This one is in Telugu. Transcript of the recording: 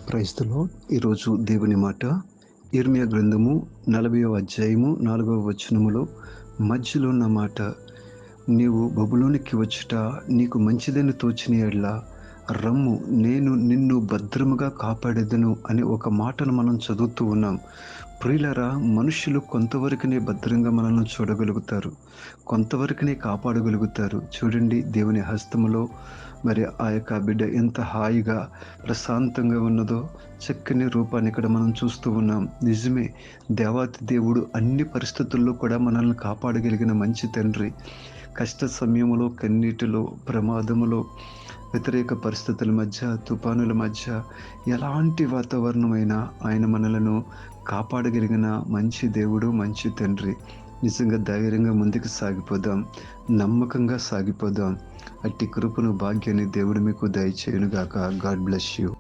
Praise the lord. ఈరోజు దేవుని మాట ఇర్మియా గ్రంథము 40వ అధ్యాయము 4వ వచనములో మధ్యలో ఉన్న మాట, నీవు బబులోనికి వచ్చుట నీకు మంచిదని తోచిన యెడల రమ్ము, నేను నిన్ను భద్రముగా కాపాడెదను అనే ఒక మాటను మనం చదువుతూ ఉన్నాం. ప్రియులారా, మనుషులు కొంతవరకునే భద్రంగా మనల్ని చూడగలుగుతారు, కొంతవరకునే కాపాడగలుగుతారు. చూడండి, దేవుని హస్తములో మరి ఆ యొక్క బిడ్డ ఎంత హాయిగా ప్రశాంతంగా ఉన్నదో, చక్కని రూపాన్ని ఇక్కడ మనం చూస్తూ ఉన్నాం. నిజమే, దేవాతి దేవుడు అన్ని పరిస్థితుల్లో కూడా మనల్ని కాపాడగలిగిన మంచి తండ్రి. కష్ట సమయంలో, కన్నీటిలో, ప్రమాదములో, వ్యతిరేక పరిస్థితుల మధ్య, తుఫానుల మధ్య, ఎలాంటి వాతావరణమైనా ఆయన మనలను కాపాడగలిగిన మంచి దేవుడు, మంచి తండ్రి. నిజంగా ధైర్యంగా ముందుకు సాగిపోదాం, నమ్మకంగా సాగిపోదాం. అట్టి కృపను, భాగ్యాన్ని దేవుడు మీకు దయచేయునుగాక. God bless you.